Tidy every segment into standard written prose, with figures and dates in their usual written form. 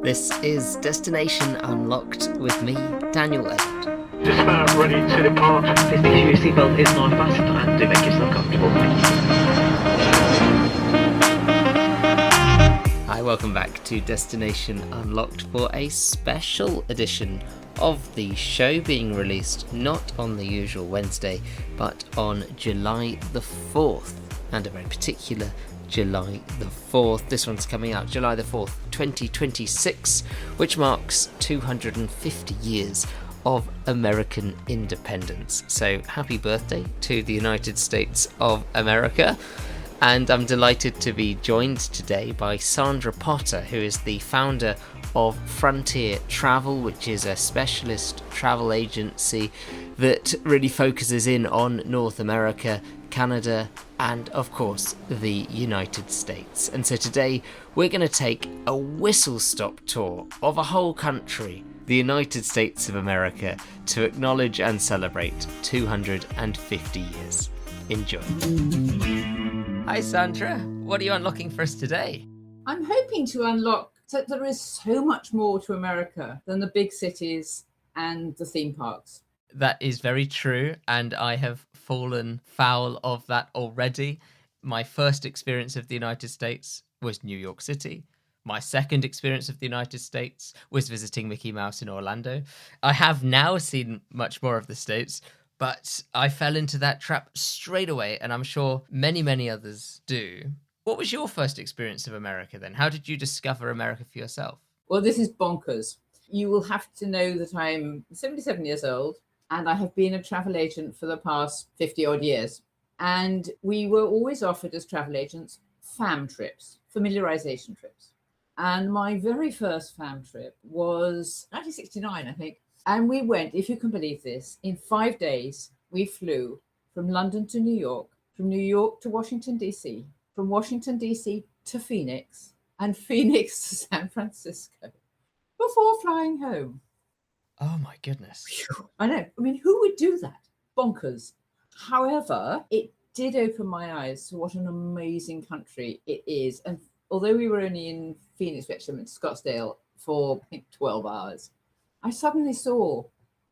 This is Destination Unlocked with me, Daniel Edward. Just about ready to depart. Please make sure your seatbelt is not fastened and do make yourself comfortable. Hi, welcome back to Destination Unlocked for a special edition of the show being released not on the usual Wednesday, but on July the 4th, and a very particular July the 4th. This one's coming out July the 4th, 2026, which marks 250 years of American independence. So happy birthday to the United States of America. And I'm delighted to be joined today by Sandra Potter, who is the founder of Frontier Travel, which is a specialist travel agency that really focuses in on North America, Canada, and of course the United States. And so today we're going to take a whistle-stop tour of a whole country, the United States of America, to acknowledge and celebrate 250 years. Enjoy. Hi Sandra, what are you unlocking for us today? I'm hoping to unlock that there is so much more to America than the big cities and the theme parks. That is very true, and I have fallen foul of that already. My first experience of the United States was New York City. My second experience of the United States was visiting Mickey Mouse in Orlando. I have now seen much more of the States, but I fell into that trap straight away, and I'm sure many, many others do. What was your first experience of America then? How did you discover America for yourself? Well, this is bonkers. You will have to know that I'm 77 years old, and I have been a travel agent for the past 50 odd years. And we were always offered as travel agents FAM trips, familiarization trips. And my very first FAM trip was 1969, I think. And we went, if you can believe this, in 5 days, we flew from London to New York, from New York to Washington, D.C., from Washington, D.C. to Phoenix, and Phoenix to San Francisco before flying home. Oh my goodness. I know. I mean, who would do that? Bonkers. However, it did open my eyes to what an amazing country it is. And although we were only in Phoenix, we actually went to Scottsdale for, I think, 12 hours. I suddenly saw,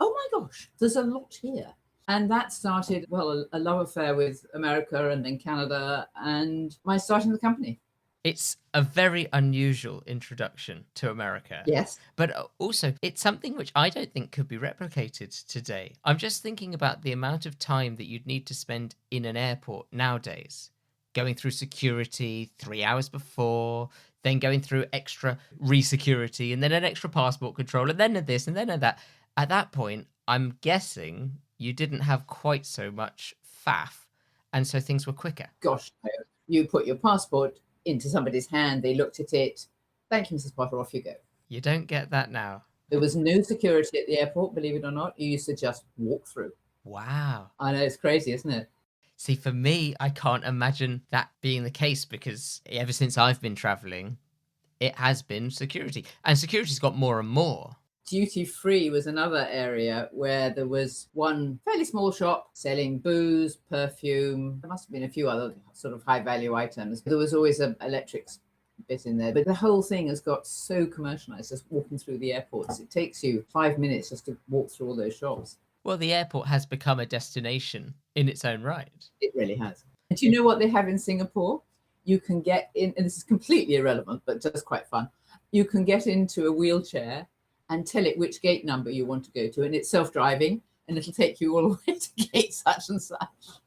oh my gosh, there's a lot here. And that started, well, a love affair with America and then Canada and my starting the company. It's a very unusual introduction to America. Yes. But also, it's something which I don't think could be replicated today. I'm just thinking about the amount of time that you'd need to spend in an airport nowadays, going through security 3 hours before, then going through extra re-security, and then an extra passport control, and then this, and then that. At that point, I'm guessing you didn't have quite so much faff, and so things were quicker. Gosh, no. You put your passport into somebody's hand, they looked at it. Thank you, Mrs. Potter, off you go. You don't get that now. There was no security at the airport, believe it or not. You used to just walk through. Wow. I know, it's crazy, isn't it? See, for me, I can't imagine that being the case because ever since I've been traveling, it has been security. And security's got more and more. Duty free was another area where there was one fairly small shop selling booze, perfume. There must have been a few other sort of high value items. There was always an electrics bit in there. But the whole thing has got so commercialized, just walking through the airports. It takes you 5 minutes just to walk through all those shops. Well, the airport has become a destination in its own right. It really has. And do you know what they have in Singapore? You can get in, and this is completely irrelevant, but just quite fun. You can get into a wheelchair and tell it which gate number you want to go to, and it's self-driving, and it'll take you all the way to gate such and such.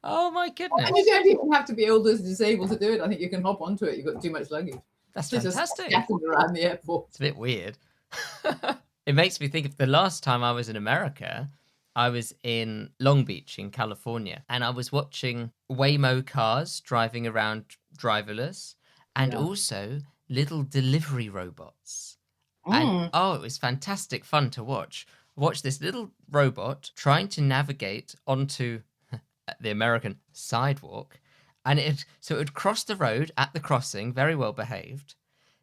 Oh my goodness. And you don't even have to be old or disabled to do it. I think you can hop onto it. You've got too much luggage. That's Just fantastic. scattered around the airport. It's a bit weird. It makes me think of the last time I was in America, I was in Long Beach in California, and I was watching Waymo cars driving around driverless, and also little delivery robots. And it was fantastic fun to watch. Watch this little robot trying to navigate onto the American sidewalk, and it would cross the road at the crossing, very well behaved.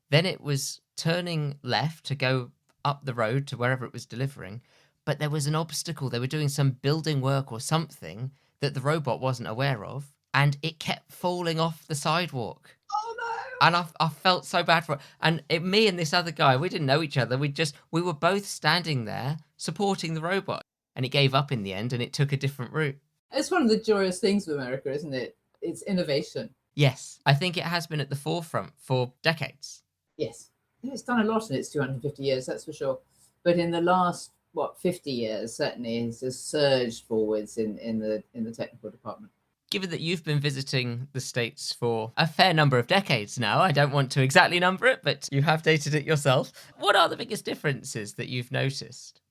Then it was turning left to go up the road to wherever it was delivering, but there was an obstacle. They were doing some building work or something that the robot wasn't aware of, and it kept falling off the sidewalk. Oh And I felt so bad for it. And me and this other guy, we didn't know each other. We were both standing there supporting the robot. And it gave up in the end and it took a different route. It's one of the joyous things of America, isn't it? It's innovation. Yes, I think it has been at the forefront for decades. Yes. It's done a lot in its 250 years, that's for sure. But in the last, 50 years, certainly it's just surged forwards in the technical department. Given that you've been visiting the States for a fair number of decades now, I don't want to exactly number it, but you have dated it yourself. What are the biggest differences that you've noticed?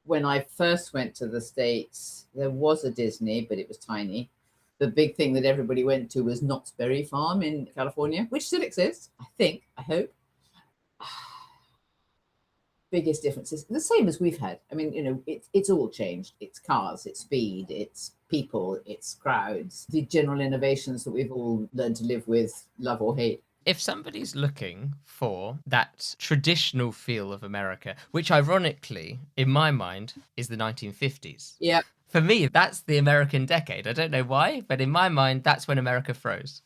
When I first went to the States, there was a Disney, but it was tiny. The big thing that everybody went to was Knott's Berry Farm in California, which still exists, I hope. Biggest differences, the same as we've had. I mean, it's all changed. It's cars, it's speed, it's people, it's crowds, the general innovations that we've all learned to live with, love or hate. If somebody's looking for that traditional feel of America, which ironically, in my mind, is the 1950s. Yeah. For me, that's the American decade. I don't know why, but in my mind, that's when America froze.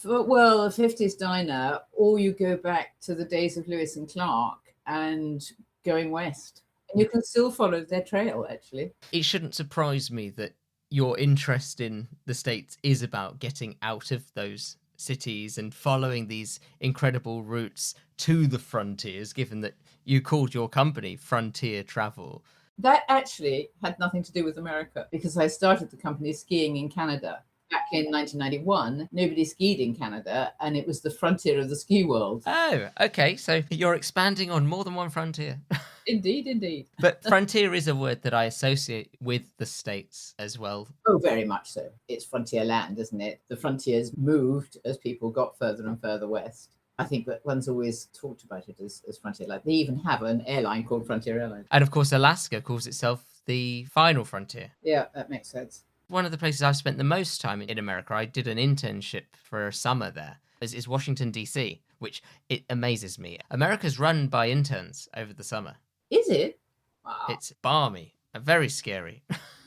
Well, the 50s diner, or you go back to the days of Lewis and Clark and going west. And you can still follow their trail, actually. It shouldn't surprise me that your interest in the States is about getting out of those cities and following these incredible routes to the frontiers, given that you called your company Frontier Travel. That actually had nothing to do with America, because I started the company skiing in Canada. Back in 1991, nobody skied in Canada, and it was the frontier of the ski world. Oh, okay. So you're expanding on more than one frontier. Indeed. But frontier is a word that I associate with the States as well. Oh, very much so. It's frontier land, isn't it? The frontiers moved as people got further and further west. I think that one's always talked about it as frontier land. They even have an airline called Frontier Airlines. And of course, Alaska calls itself the final frontier. Yeah, that makes sense. One of the places I've spent the most time in America, I did an internship for a summer there, is Washington, D.C., which it amazes me. America's run by interns over the summer. Is it? Wow. It's balmy and very scary.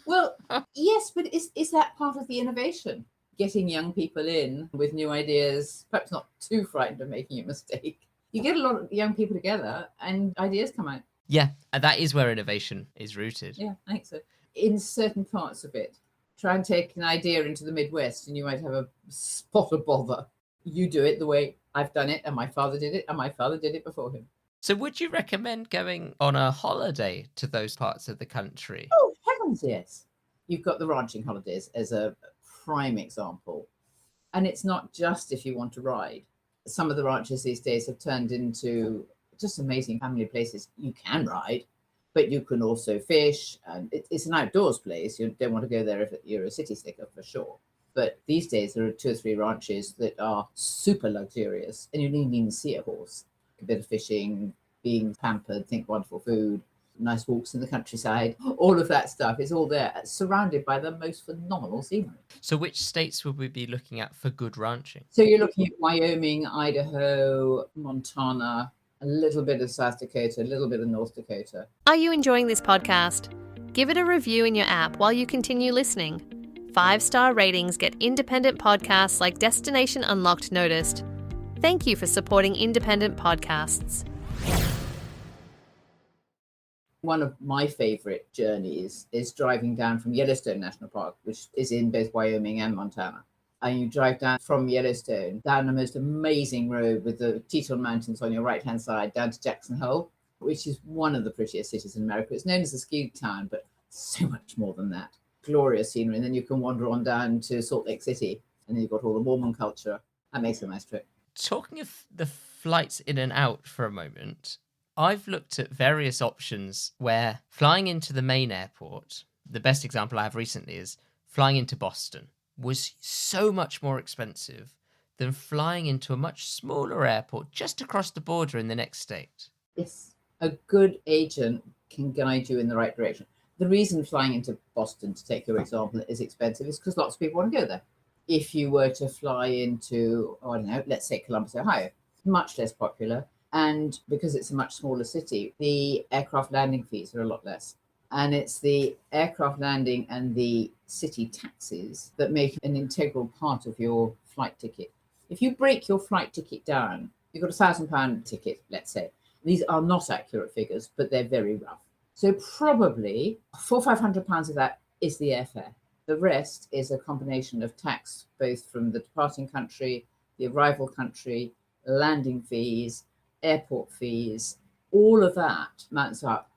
Well, yes, but is that part of the innovation? Getting young people in with new ideas, perhaps not too frightened of making a mistake. You get a lot of young people together and ideas come out. Yeah, and that is where innovation is rooted. Yeah, I think so. In certain parts of it, try and take an idea into the Midwest and you might have a spot of bother. You do it the way I've done it, and my father did it, and my father did it before him. So would you recommend going on a holiday to those parts of the country? Oh, heavens, yes. You've got the ranching holidays as a prime example. And it's not just if you want to ride. Some of the ranches these days have turned into just amazing family places. You can ride, but you can also fish. And it's an outdoors place. You don't want to go there if you're a city slicker, for sure. But these days there are 2 or 3 ranches that are super luxurious, and you don't even see a horse. A bit of fishing, being pampered, think wonderful food, nice walks in the countryside, all of that stuff is all there, surrounded by the most phenomenal scenery. So which states would we be looking at for good ranching? So you're looking at Wyoming, Idaho, Montana, a little bit of South Dakota, a little bit of North Dakota. Are you enjoying this podcast? Give it a review in your app while you continue listening. 5-star ratings get independent podcasts like Destination Unlocked noticed. Thank you for supporting independent podcasts. One of my favorite journeys is driving down from Yellowstone National Park, which is in both Wyoming and Montana. And you drive down from Yellowstone down the most amazing road with the Teton Mountains on your right-hand side down to Jackson Hole, which is one of the prettiest cities in America. It's known as a ski town, but so much more than that. Glorious scenery. And then you can wander on down to Salt Lake City, and then you've got all the Mormon culture. That makes a nice trip. Talking of the flights in and out for a moment, I've looked at various options where flying into the main airport, the best example I have recently is flying into Boston, was so much more expensive than flying into a much smaller airport just across the border in the next state. Yes, a good agent can guide you in the right direction. The reason flying into Boston, to take your example, is expensive is because lots of people want to go there. If you were to fly into, let's say Columbus, Ohio, much less popular. And because it's a much smaller city, the aircraft landing fees are a lot less. And it's the aircraft landing and the city taxes that make an integral part of your flight ticket. If you break your flight ticket down, you've got £1,000 ticket, let's say. These are not accurate figures, but they're very rough. So probably £400-500 of that is the airfare. The rest is a combination of tax, both from the departing country, the arrival country, landing fees, airport fees, all of that mounts up.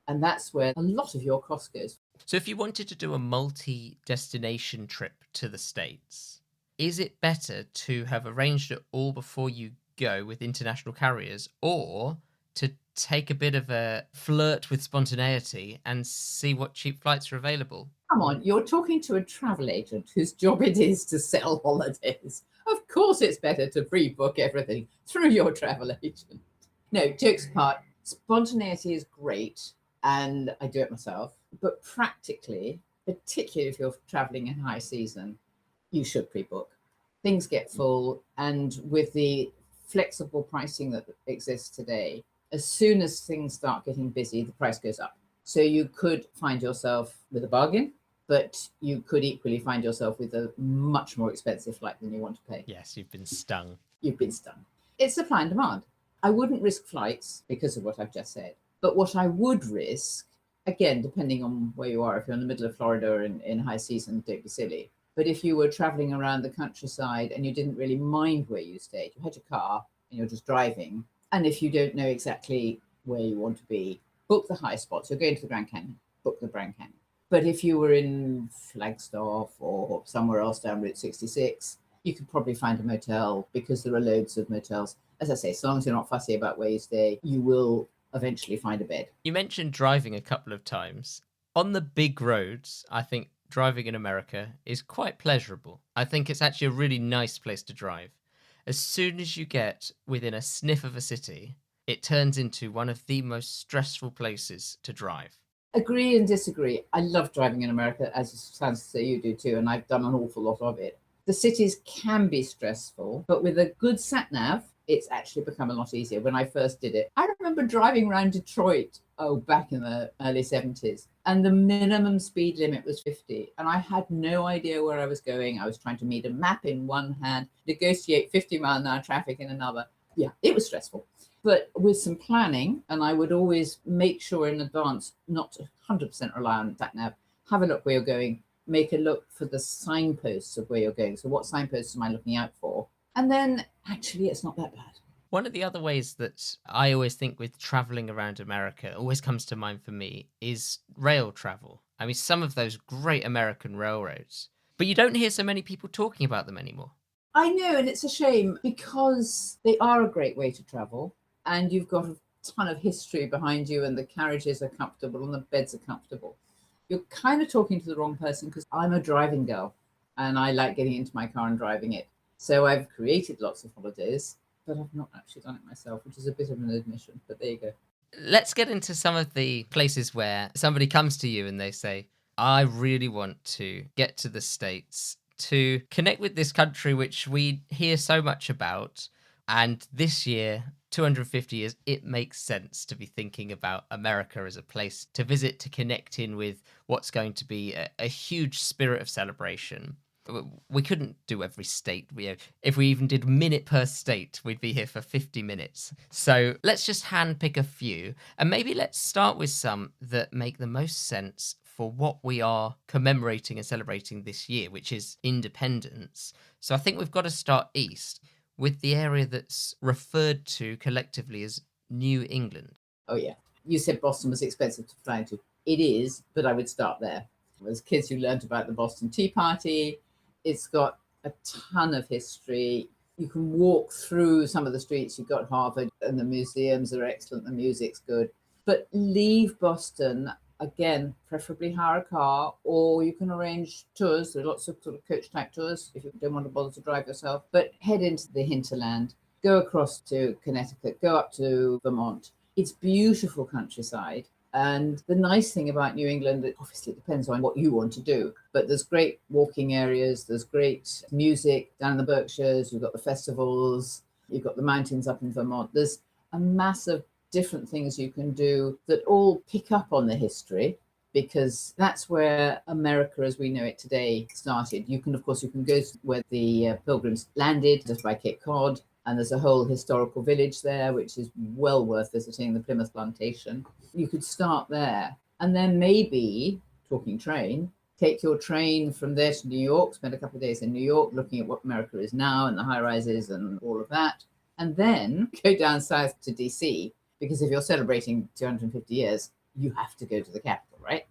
And that's where a lot of your cost goes. So if you wanted to do a multi-destination trip to the States, is it better to have arranged it all before you go with international carriers, or to take a bit of a flirt with spontaneity and see what cheap flights are available? Come on, you're talking to a travel agent whose job it is to sell holidays. Of course it's better to pre-book everything through your travel agent. No, jokes apart, spontaneity is great, and I do it myself. But practically, particularly if you're traveling in high season, you should pre-book. Things get full, and with the flexible pricing that exists today, as soon as things start getting busy, the price goes up. So you could find yourself with a bargain, but you could equally find yourself with a much more expensive flight than you want to pay. Yes, you've been stung. You've been stung. It's supply and demand. I wouldn't risk flights because of what I've just said. But what I would risk, again, depending on where you are, if you're in the middle of Florida or in high season, don't be silly. But if you were traveling around the countryside and you didn't really mind where you stayed, you had your car and you're just driving, and if you don't know exactly where you want to be, book the high spots. You're going to the Grand Canyon, book the Grand Canyon. But if you were in Flagstaff or somewhere else down Route 66, you could probably find a motel, because there are loads of motels. As I say, so long as you're not fussy about where you stay, you will eventually find a bed. You mentioned driving a couple of times. On the big roads, I think driving in America is quite pleasurable. I think it's actually a really nice place to drive. As soon as you get within a sniff of a city, it turns into one of the most stressful places to drive. Agree and disagree. I love driving in America, as it sounds to say you do too, and I've done an awful lot of it. The cities can be stressful, but with a good sat-nav, it's actually become a lot easier. When I first did it, I remember driving around Detroit, back in the early 70s, and the minimum speed limit was 50. And I had no idea where I was going. I was trying to meet a map in one hand, negotiate 50-mile-an-hour traffic in another. Yeah, it was stressful. But with some planning, and I would always make sure in advance not to 100% rely on sat-nav, have a look where you're going, make a look for the signposts of where you're going. So what signposts am I looking out for? And then actually it's not that bad. One of the other ways that I always think with traveling around America, always comes to mind for me, is rail travel. I mean, some of those great American railroads, but you don't hear so many people talking about them anymore. I know, and it's a shame, because they are a great way to travel, and you've got a ton of history behind you, and the carriages are comfortable and the beds are comfortable. You're kind of talking to the wrong person, because I'm a driving girl and I like getting into my car and driving it. So I've created lots of holidays, but I've not actually done it myself, which is a bit of an admission, but there you go. Let's get into some of the places where somebody comes to you and they say, I really want to get to the States to connect with this country, which we hear so much about. And this year, 250 years, it makes sense to be thinking about America as a place to visit, to connect in with what's going to be a huge spirit of celebration. We couldn't do every state. If we even did minute per state, we'd be here for 50 minutes. So let's just handpick a few, and maybe let's start with some that make the most sense for what we are commemorating and celebrating this year, which is independence. So I think we've got to start east with the area that's referred to collectively as New England. Oh yeah, you said Boston was expensive to fly into. It is, but I would start there. As kids, you learned about the Boston Tea Party. It's got a ton of history. You can walk through some of the streets. You've got Harvard, and the museums are excellent. The music's good. But leave Boston, again, preferably hire a car, or you can arrange tours. There are lots of sort of coach type tours if you don't want to bother to drive yourself. But head into the hinterland, go across to Connecticut, go up to Vermont. It's beautiful countryside. And the nice thing about New England, it obviously depends on what you want to do, but there's great walking areas, there's great music down in the Berkshires, you've got the festivals, you've got the mountains up in Vermont. There's a mass of different things you can do that all pick up on the history, because that's where America as we know it today started. You can go where the Pilgrims landed, just by Cape Cod, and there's a whole historical village there, which is well worth visiting, the Plymouth Plantation. You could start there, and then maybe, talking train, take your train from there to New York, spend a couple of days in New York, looking at what America is now and the high-rises and all of that, and then go down south to DC, because if you're celebrating 250 years, you have to go to the capital, right?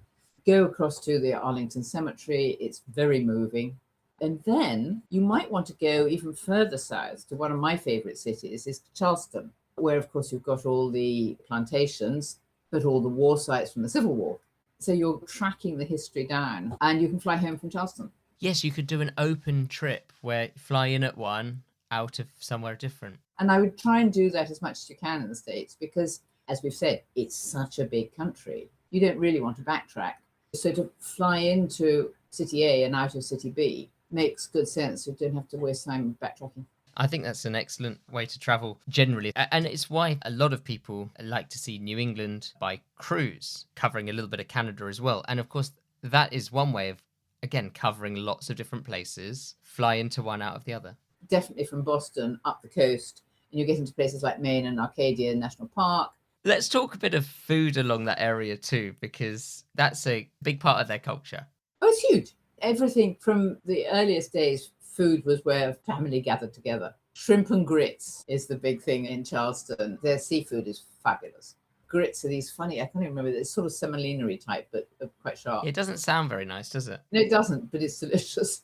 Go across to the Arlington Cemetery. It's very moving. And then you might want to go even further south to one of my favorite cities, is Charleston, where, of course, you've got all the plantations, but all the war sites from the Civil War. So you're tracking the history down, and you can fly home from Charleston. Yes, you could do an open trip where you fly in at one, out of somewhere different. And I would try and do that as much as you can in the States, because, as we've said, it's such a big country. You don't really want to backtrack. So to fly into City A and out of City B makes good sense. You don't have to waste time backtracking. I think that's an excellent way to travel generally. And it's why a lot of people like to see New England by cruise, covering a little bit of Canada as well. And of course, that is one way of, again, covering lots of different places, fly into one, out of the other. Definitely from Boston up the coast, and you get into places like Maine and Arcadia National Park. Let's talk a bit of food along that area too, because that's a big part of their culture. Oh, it's huge. Everything from the earliest days, food was where family gathered together. Shrimp and grits is the big thing in Charleston. Their seafood is fabulous. Grits are these funny, I can't even remember, it's sort of semolina type, but quite sharp. It doesn't sound very nice, does it? No, it doesn't, but it's delicious.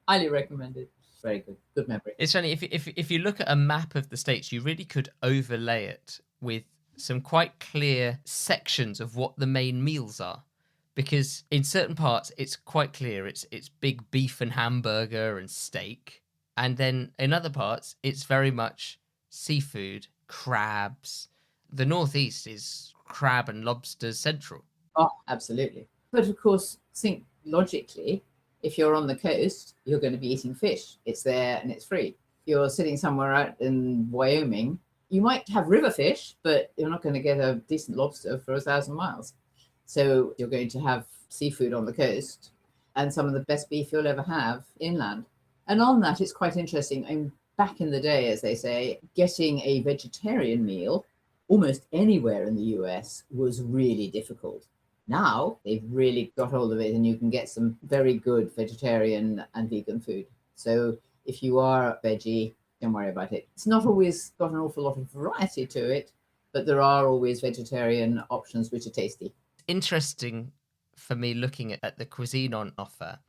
Highly recommended. Very good. Good memory. It's funny, if you look at a map of the States, you really could overlay it with some quite clear sections of what the main meals are. Because in certain parts, it's quite clear. It's big beef and hamburger and steak. And then in other parts, it's very much seafood, crabs. The Northeast is crab and lobsters central. Oh, absolutely. But of course, think logically, if you're on the coast, you're going to be eating fish. It's there and it's free. If you're sitting somewhere out in Wyoming, you might have river fish, but you're not going to get a decent lobster for 1,000 miles. So you're going to have seafood on the coast and some of the best beef you'll ever have inland. And on that, it's quite interesting. And back in the day, as they say, getting a vegetarian meal almost anywhere in the US was really difficult. Now they've really got hold of it, and you can get some very good vegetarian and vegan food. So if you are a veggie, don't worry about it. It's not always got an awful lot of variety to it, but there are always vegetarian options which are tasty. Interesting for me looking at the cuisine on offer.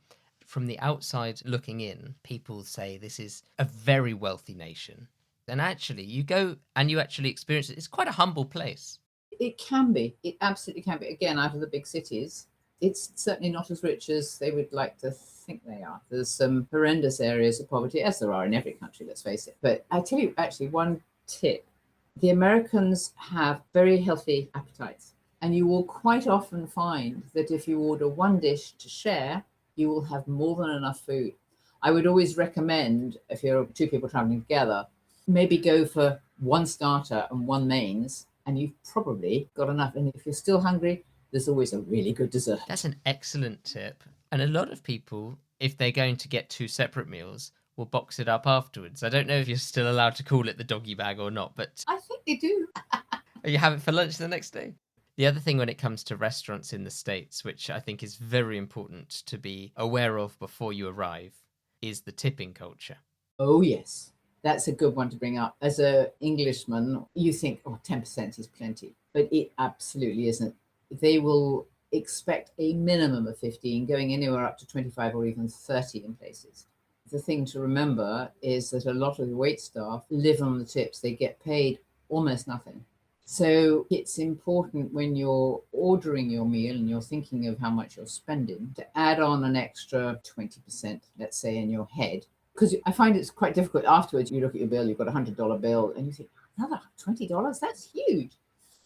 From the outside looking in, people say this is a very wealthy nation. And actually, you go and you actually experience it. It's quite a humble place. It can be. It absolutely can be. Again, out of the big cities, it's certainly not as rich as they would like to think they are. There's some horrendous areas of poverty, as there are in every country, let's face it. But I tell you, actually, one tip. The Americans have very healthy appetites. And you will quite often find that if you order one dish to share, you will have more than enough food. I would always recommend, if you're two people traveling together, maybe go for one starter and one mains, and you've probably got enough. And if you're still hungry, there's always a really good dessert. That's an excellent tip. And a lot of people, if they're going to get two separate meals, will box it up afterwards. I don't know if you're still allowed to call it the doggy bag or not, but I think they do. you have it for lunch the next day. The other thing when it comes to restaurants in the States, which I think is very important to be aware of before you arrive, is the tipping culture. Oh, yes. That's a good one to bring up. As an Englishman, you think, 10% is plenty, but it absolutely isn't. They will expect a minimum of 15, going anywhere up to 25 or even 30 in places. The thing to remember is that a lot of the wait staff live on the tips. They get paid almost nothing. So it's important when you're ordering your meal and you're thinking of how much you're spending to add on an extra 20%, let's say, in your head. Because I find it's quite difficult afterwards. You look at your bill, you've got a $100 bill, and you think, another $20? That's huge.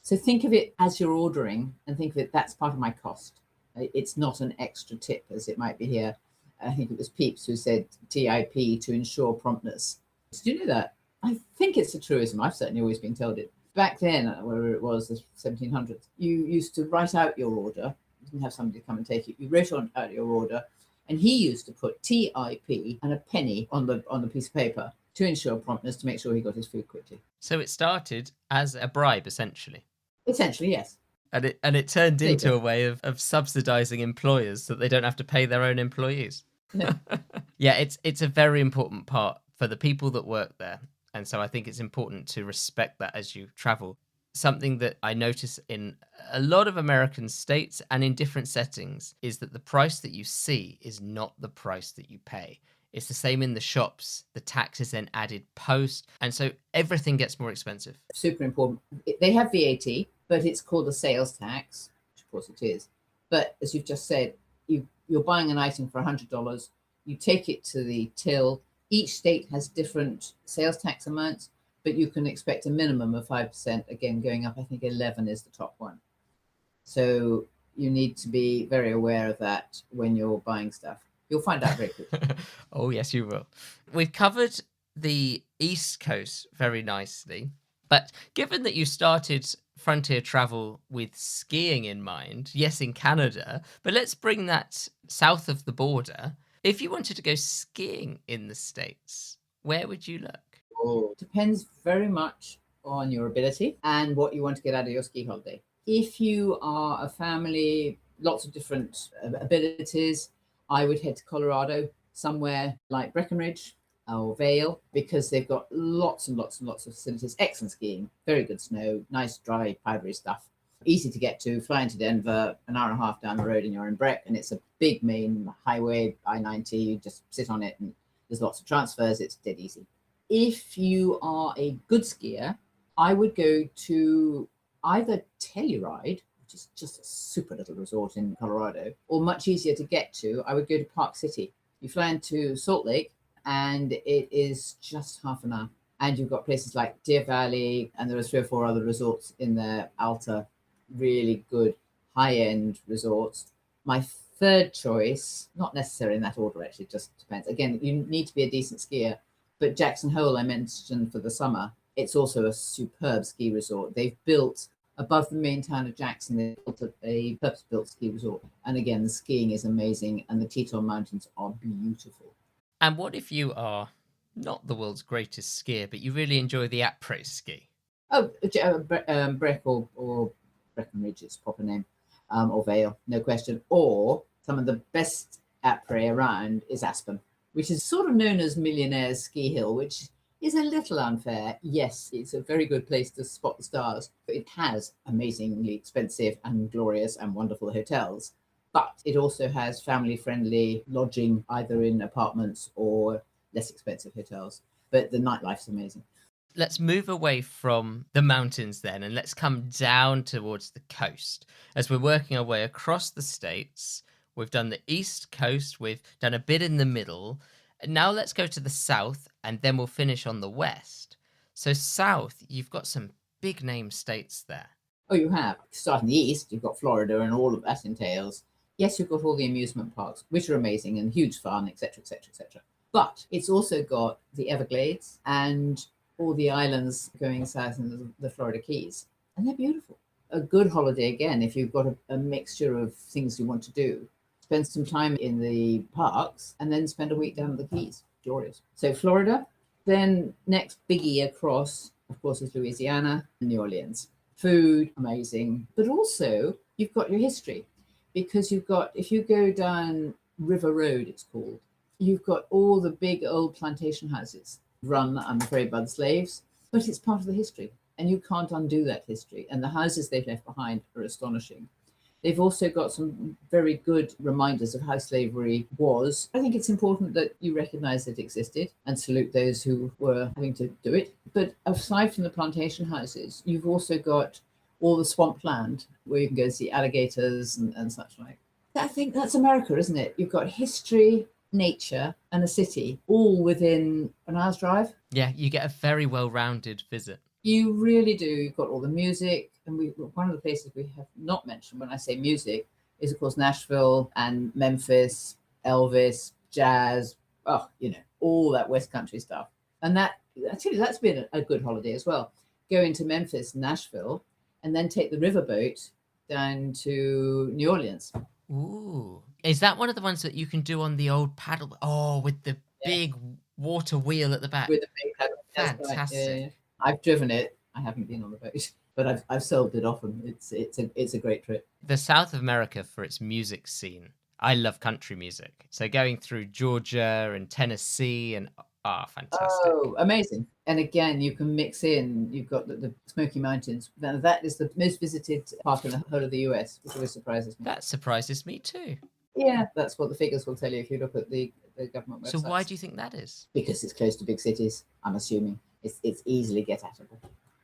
So think of it as you're ordering and think of it, that's part of my cost. It's not an extra tip as it might be here. I think it was Pepys who said TIP, to ensure promptness. Did you know that? I think it's a truism. I've certainly always been told it. Back then, wherever it was, the 1700s, you used to write out your order You didn't have somebody come and take it. You wrote out your order, and he used to put TIP and a penny on the piece of paper to ensure promptness, to make sure he got his food quickly. So it started as a bribe, essentially. Essentially, yes. And it turned into a way of subsidizing employers so that they don't have to pay their own employees. No. Yeah, it's a very important part for the people that work there. And so I think it's important to respect that as you travel. Something that I notice in a lot of American states and in different settings is that the price that you see is not the price that you pay. It's the same in the shops. The tax is then added post. And so everything gets more expensive. Super important. They have VAT, but it's called a sales tax, which of course it is. But as you've just said, you're buying an item for $100. You take it to the till. Each state has different sales tax amounts, but you can expect a minimum of 5%, again, going up. I think 11 is the top one. So you need to be very aware of that when you're buying stuff. You'll find out very quickly. Oh, yes, you will. We've covered the East Coast very nicely, but given that you started frontier travel with skiing in mind, yes, in Canada, but let's bring that south of the border. If you wanted to go skiing in the States, where would you look? Oh, depends very much on your ability and what you want to get out of your ski holiday. If you are a family, lots of different abilities, I would head to Colorado, somewhere like Breckenridge or Vail, because they've got lots and lots and lots of facilities. Excellent skiing, very good snow, nice, dry, powdery stuff. Easy to get to, fly into Denver, an hour and a half down the road and you're in Breck, and it's a big main highway, I-90, you just sit on it and there's lots of transfers, it's dead easy. If you are a good skier, I would go to either Telluride, which is just a super little resort in Colorado, or much easier to get to, I would go to Park City. You fly into Salt Lake and it is just half an hour. And you've got places like Deer Valley, and there are 3 or 4 other resorts in there, Alta, really good high-end resorts. My third choice, not necessarily in that order, actually, just depends. Again, you need to be a decent skier, but Jackson Hole I mentioned for the summer, it's also a superb ski resort. They've built above the main town of Jackson, they built a purpose-built ski resort. And again, the skiing is amazing and the Teton Mountains are beautiful. And what if you are not the world's greatest skier, but you really enjoy the après ski? Oh, Breck or Breckenridge, its proper name, or Vail, no question. Or some of the best après around is Aspen, which is sort of known as Millionaire's Ski Hill, which is a little unfair. Yes, it's a very good place to spot the stars, but it has amazingly expensive and glorious and wonderful hotels. But it also has family-friendly lodging, either in apartments or less expensive hotels. But the nightlife's amazing. Let's move away from the mountains then, and let's come down towards the coast. As we're working our way across the states, we've done the East Coast, we've done a bit in the middle. Now let's go to the south, and then we'll finish on the west. So south, you've got some big name states there. Oh, you have. Starting the east, you've got Florida and all of that entails. Yes, you've got all the amusement parks, which are amazing and huge fun, etc., etc., etc. But it's also got the Everglades and all the islands going south in the Florida Keys. And they're beautiful. A good holiday, again, if you've got a mixture of things you want to do, spend some time in the parks and then spend a week down at the Keys. Glorious. So Florida, then next biggie across, of course, is Louisiana and New Orleans. Food, amazing. But also, you've got your history. Because you've got, if you go down River Road, it's called, you've got all the big old plantation houses run, I'm afraid, by the slaves, but it's part of the history and you can't undo that history. And the houses they've left behind are astonishing. They've also got some very good reminders of how slavery was. I think it's important that you recognize it existed and salute those who were having to do it. But aside from the plantation houses, you've also got all the swamp land where you can go see alligators and such like. I think that's America, isn't it? You've got history, nature, and a city all within an hour's drive. Yeah, you get a very well-rounded visit. You really do. You've got all the music. And one of the places we have not mentioned when I say music is, of course, Nashville and Memphis, Elvis, jazz, all that West Country stuff. And that, actually, that's been a good holiday as well. Go into Memphis, Nashville, and then take the riverboat down to New Orleans. Ooh. Is that one of the ones that you can do on the old paddle? Oh, with the big water wheel at the back. With a big paddle. That's right. Fantastic. Yeah. I've driven it. I haven't been on the boat, but I've sailed it often. It's a great trip. The South of America for its music scene. I love country music. So going through Georgia and Tennessee and fantastic. Oh, amazing. And again, you can mix in, you've got the Smoky Mountains. Now, that is the most visited park in the whole of the US, which always surprises me. That surprises me too. Yeah, that's what the figures will tell you if you look at the government website. So why do you think that is? Because it's close to big cities, I'm assuming. It's easily get at it.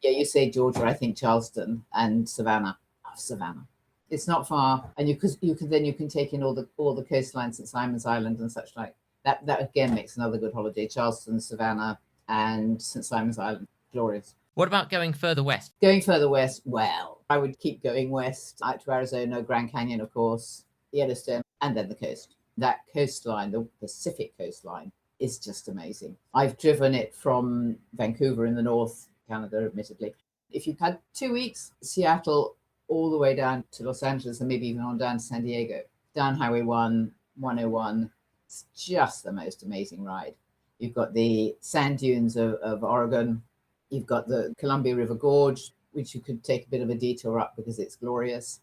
Yeah, you say Georgia, I think Charleston and Savannah. Oh, Savannah. It's not far, and you can take in all the coastlines at Simon's Island and such like. That again makes another good holiday. Charleston, Savannah, and St. Simon's Island. Glorious. What about going further west? Going further west, well, I would keep going west, out to Arizona, Grand Canyon, of course, Yellowstone, and then the coast. That coastline, the Pacific coastline, is just amazing. I've driven it from Vancouver in the north, Canada, admittedly. If you've had 2 weeks, Seattle all the way down to Los Angeles and maybe even on down to San Diego, down Highway 101, it's just the most amazing ride. You've got the sand dunes of Oregon. You've got the Columbia River Gorge, which you could take a bit of a detour up because it's glorious.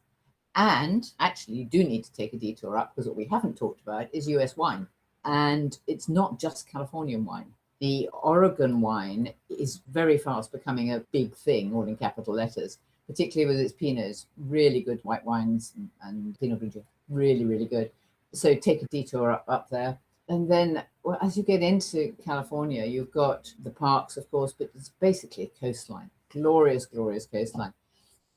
And actually, you do need to take a detour up because what we haven't talked about is US wine. And it's not just Californian wine. The Oregon wine is very fast becoming a big thing, all in capital letters, particularly with its Pinots. Really good white wines and Pinot Grigio. Really, really good. So take a detour up there. And then as you get into California, you've got the parks, of course, but it's basically a coastline. Glorious, glorious coastline.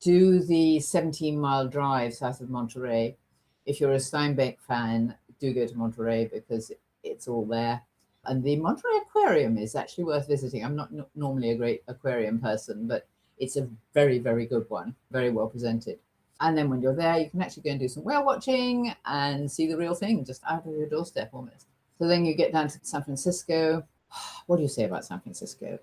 Do the 17-mile drive south of Monterey. If you're a Steinbeck fan, do go to Monterey because it's all there. And the Monterey Aquarium is actually worth visiting. I'm not normally a great aquarium person, but it's a very, very good one. Very well presented. And then when you're there, you can actually go and do some whale watching and see the real thing just out of your doorstep almost. So then you get down to San Francisco. What do you say about San Francisco?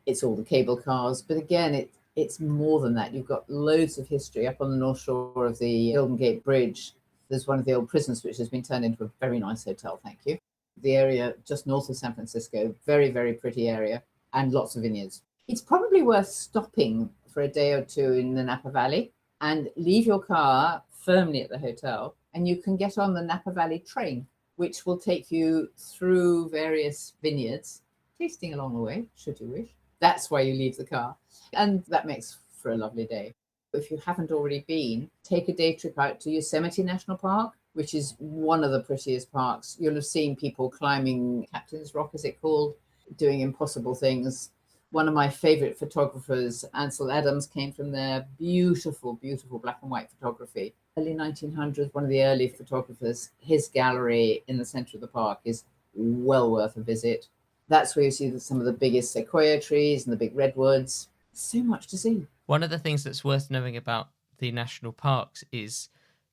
It's all the cable cars. But again, it's more than that. You've got loads of history. Up on the North Shore of the Golden Gate Bridge, there's one of the old prisons which has been turned into a very nice hotel, thank you. The area just north of San Francisco, very, very pretty area, and lots of vineyards. It's probably worth stopping for a day or two in the Napa Valley and leave your car firmly at the hotel, and you can get on the Napa Valley train, which will take you through various vineyards, tasting along the way, should you wish. That's why you leave the car. And that makes for a lovely day. If you haven't already been, take a day trip out to Yosemite National Park, which is one of the prettiest parks. You'll have seen people climbing Captain's Rock, is it called, doing impossible things. One of my favorite photographers, Ansel Adams, came from there. Beautiful, beautiful black and white photography. Early 1900s, one of the early photographers. His gallery in the center of the park is well worth a visit. That's where you see some of the biggest sequoia trees and the big redwoods. So much to see. One of the things that's worth knowing about the national parks is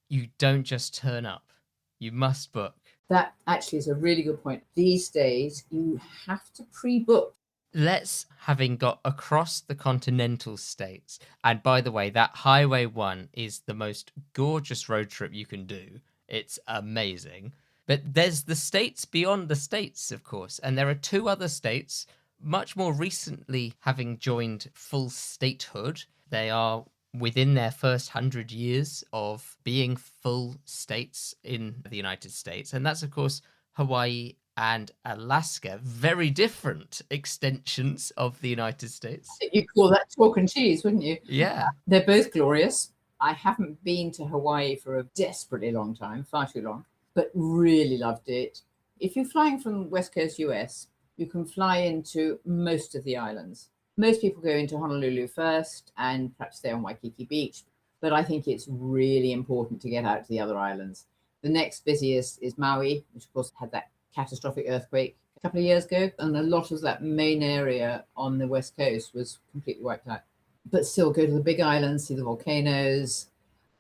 you don't just turn up. You must book. That actually is a really good point. These days, you have to pre-book. Let's, having got across the continental states, and by the way, that Highway 1 is the most gorgeous road trip you can do. It's amazing. But there's the states beyond the states, of course, and there are 2 other states much more recently having joined full statehood. They are within their first 100 years of being full states in the United States, and that's, of course, Hawaii and Alaska. Very different extensions of the United States. You'd call that chalk and cheese, wouldn't you? Yeah. They're both glorious. I haven't been to Hawaii for a desperately long time, far too long, but really loved it. If you're flying from West Coast US, you can fly into most of the islands. Most people go into Honolulu first and perhaps stay on Waikiki Beach, but I think it's really important to get out to the other islands. The next busiest is Maui, which of course had that catastrophic earthquake a couple of years ago, and a lot of that main area on the west coast was completely wiped out. But still go to the big islands, see the volcanoes.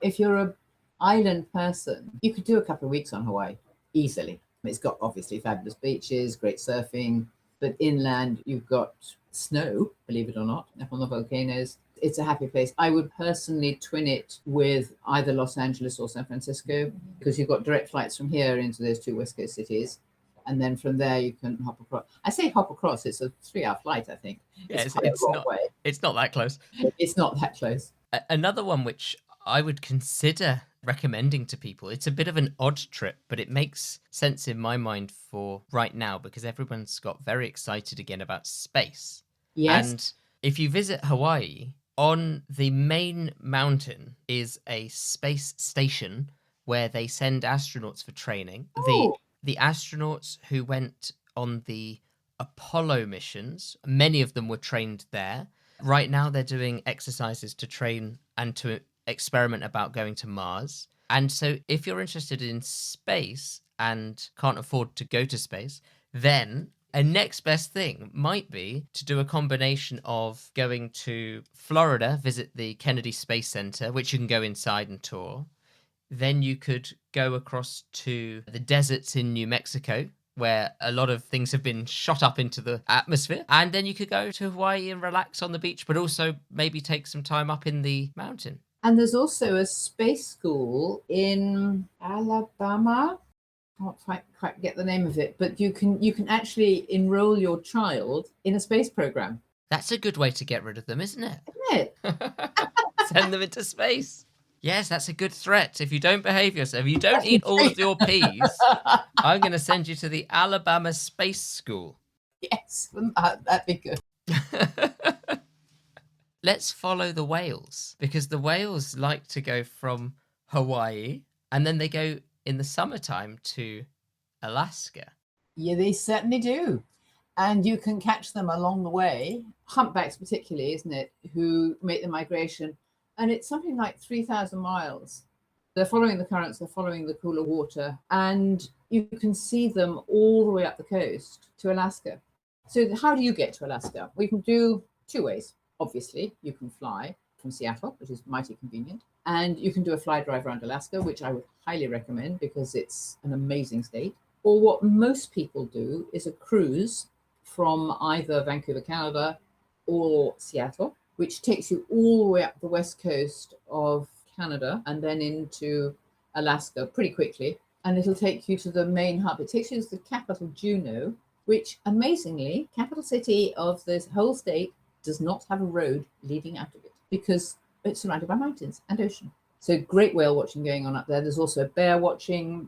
If you're an island person, you could do a couple of weeks on Hawaii easily. It's got obviously fabulous beaches, great surfing, but inland you've got snow, believe it or not, up on the volcanoes. It's a happy place. I would personally twin it with either Los Angeles or San Francisco, because you've got direct flights from here into those two West Coast cities. And then from there, you can hop across. I say hop across, it's a 3-hour flight, I think. Yeah, it's quite a long not, way. It's not that close. It's not that close. Another one which I would consider recommending to people, it's a bit of an odd trip, but it makes sense in my mind for right now because everyone's got very excited again about space. Yes. And if you visit Hawaii, on the main mountain is a space station where they send astronauts for training. Oh. The astronauts who went on the Apollo missions, many of them were trained there. Right now, they're doing exercises to train and to experiment about going to Mars. And so if you're interested in space and can't afford to go to space, then a next best thing might be to do a combination of going to Florida, visit the Kennedy Space Center, which you can go inside and tour. Then you could go across to the deserts in New Mexico, where a lot of things have been shot up into the atmosphere. And then you could go to Hawaii and relax on the beach, but also maybe take some time up in the mountain. And there's also a space school in Alabama. I can't quite get the name of it, but you can actually enroll your child in a space program. That's a good way to get rid of them, isn't it? Isn't it? Send them into space. Yes, that's a good threat. If you don't behave yourself, if you don't eat all of your peas, I'm going to send you to the Alabama Space School. Yes, that'd be good. Let's follow the whales, because the whales like to go from Hawaii and then they go in the summertime to Alaska. Yeah, they certainly do. And you can catch them along the way, humpbacks particularly, isn't it, who make the migration. And it's something like 3,000 miles. They're following the currents, they're following the cooler water, and you can see them all the way up the coast to Alaska. So how do you get to Alaska? We can do two ways. Obviously, you can fly from Seattle, which is mighty convenient, and you can do a fly drive around Alaska, which I would highly recommend because it's an amazing state. Or what most people do is a cruise from either Vancouver, Canada, or Seattle, which takes you all the way up the west coast of Canada and then into Alaska pretty quickly. And it'll take you to the main hub. It takes you to the capital, Juneau, which amazingly, capital city of this whole state, does not have a road leading out of it because it's surrounded by mountains and ocean. So great whale watching going on up there. There's also bear watching.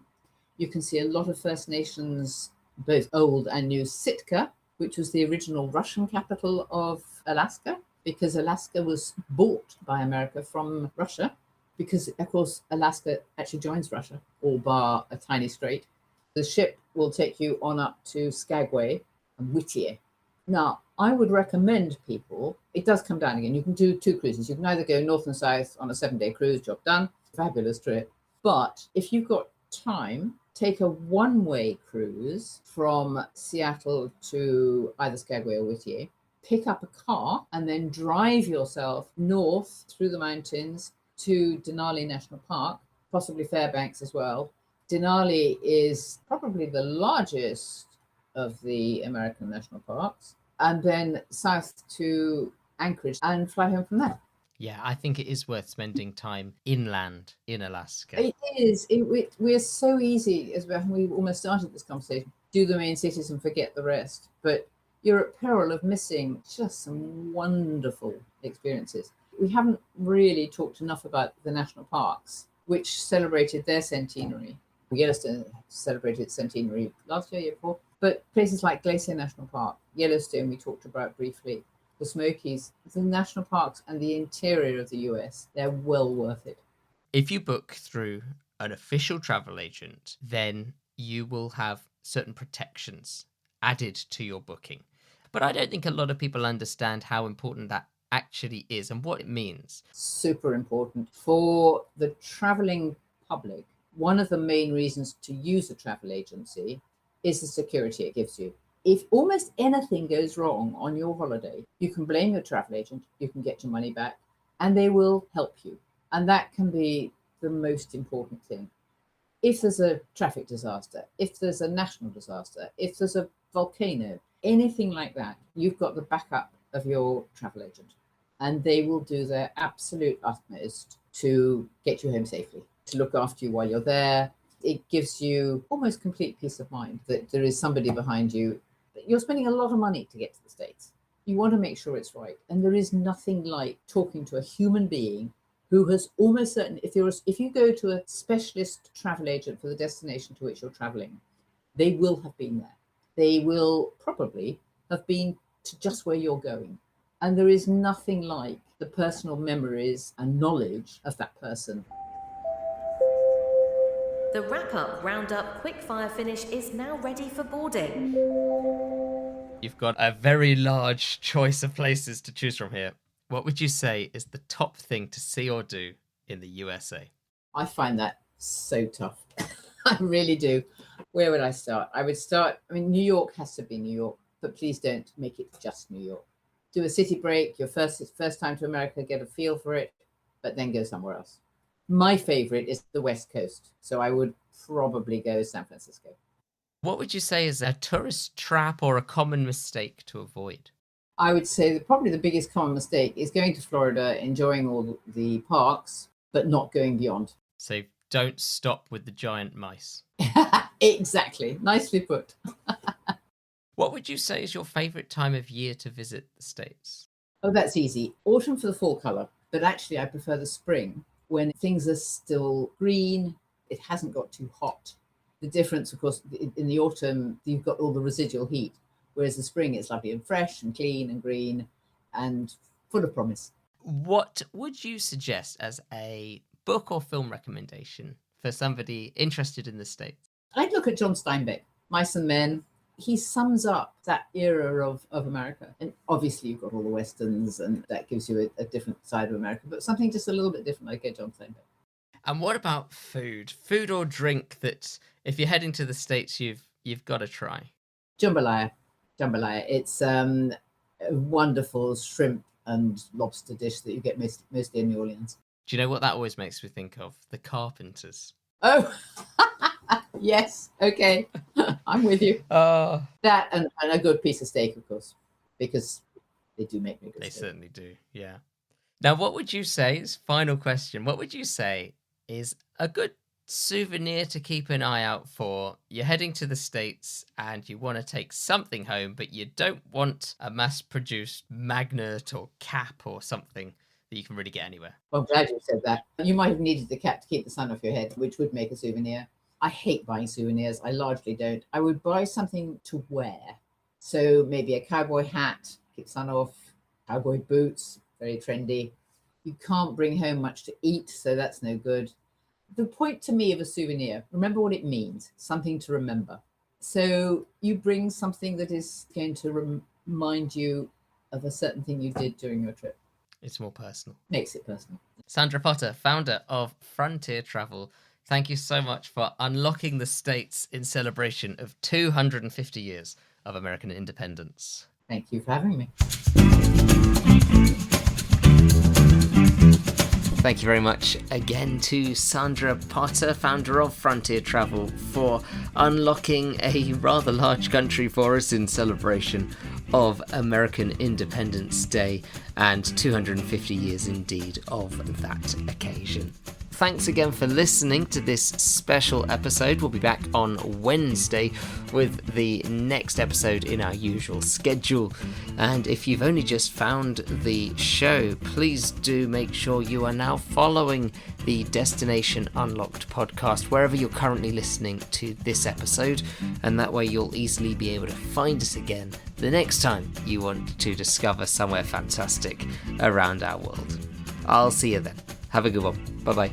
You can see a lot of First Nations, both old and new. Sitka, which was the original Russian capital of Alaska, because Alaska was bought by America from Russia, because, of course, Alaska actually joins Russia, all bar a tiny strait. The ship will take you on up to Skagway and Whittier. Now, I would recommend people, it does come down again. You can do two cruises. You can either go north and south on a 7-day cruise, job done, fabulous trip. But if you've got time, take a one-way cruise from Seattle to either Skagway or Whittier, pick up a car and then drive yourself north through the mountains to Denali National Park, possibly Fairbanks as well. Denali is probably the largest of the American national parks, and then south to Anchorage and fly home from there. Yeah, I think it is worth spending time inland in Alaska. It is. We're so easy, as we almost started this conversation, do the main cities and forget the rest. But you're at peril of missing just some wonderful experiences. We haven't really talked enough about the national parks, which celebrated their centenary. Yellowstone celebrated its centenary last year before. But places like Glacier National Park, Yellowstone, we talked about briefly, the Smokies, the national parks and the interior of the US, they're well worth it. If you book through an official travel agent, then you will have certain protections added to your booking. But I don't think a lot of people understand how important that actually is and what it means. Super important. For the traveling public, one of the main reasons to use a travel agency is the security it gives you. If almost anything goes wrong on your holiday, you can blame your travel agent, you can get your money back, and they will help you. And that can be the most important thing. If there's a traffic disaster, if there's a national disaster, if there's a volcano, anything like that, you've got the backup of your travel agent. and they will do their absolute utmost to get you home safely, to look after you while you're there. It gives you almost complete peace of mind that there is somebody behind you. You're spending a lot of money to get to the States. You want to make sure it's right. And there is nothing like talking to a human being who has almost certain, if you go to a specialist travel agent for the destination to which you're traveling, they will have been there. They will probably have been to just where you're going. And there is nothing like the personal memories and knowledge of that person. The wrap-up, roundup, quick-fire finish is now ready for boarding. You've got a very large choice of places to choose from here. What would you say is the top thing to see or do in the USA? I find that so tough. I really do. Where would I start? New York has to be New York, but please don't make it just New York. Do a city break, your first time to America, get a feel for it, but then go somewhere else. My favorite is the West Coast, so I would probably go San Francisco. What would you say is a tourist trap or a common mistake to avoid? I would say that probably the biggest common mistake is going to Florida, enjoying all the parks, but not going beyond. So don't stop with the giant mice. Exactly. Nicely put. What would you say is your favorite time of year to visit the States? Oh, that's easy. Autumn for the fall color, but actually I prefer the spring when things are still green. It hasn't got too hot. The difference, of course, in the autumn, you've got all the residual heat, whereas the spring, it's lovely and fresh and clean and green and full of promise. What would you suggest as a book or film recommendation for somebody interested in the States? I'd look at John Steinbeck, Mice and Men. He sums up that era of America. And obviously you've got all the Westerns and that gives you a different side of America, but something just a little bit different like John Steinbeck. And what about food? Food or drink that if you're heading to the States, you've got to try? Jambalaya. It's a wonderful shrimp and lobster dish that you get mostly in New Orleans. Do you know what that always makes me think of? The Carpenters. Oh, yes. Okay. I'm with you. That and a good piece of steak, of course, because they do make me good steak. They certainly do, yeah. Now, what would you say, final question, what would you say is a good souvenir to keep an eye out for? You're heading to the States and you want to take something home, but you don't want a mass-produced magnet or cap or something that you can really get anywhere. Well, I'm glad you said that. You might have needed the cap to keep the sun off your head, which would make a souvenir. I hate buying souvenirs. I largely don't. I would buy something to wear. So maybe a cowboy hat, keep the sun off, cowboy boots, very trendy. You can't bring home much to eat, so that's no good. The point to me of a souvenir, remember what it means, something to remember. So you bring something that is going to remind you of a certain thing you did during your trip. It's more personal. Makes it personal. Sandra Potter, founder of Frontier Travel, thank you so much for unlocking the States in celebration of 250 years of American independence. Thank you for having me. Thank you very much again to Sandra Potter, founder of Frontier Travel, for unlocking a rather large country for us in celebration of American Independence Day and 250 years indeed of that occasion. Thanks again for listening to this special episode. We'll be back on Wednesday with the next episode in our usual schedule. And if you've only just found the show, please do make sure you are now following the Destination Unlocked podcast wherever you're currently listening to this episode. And that way you'll easily be able to find us again the next time you want to discover somewhere fantastic around our world. I'll see you then. Have a good one. Bye-bye.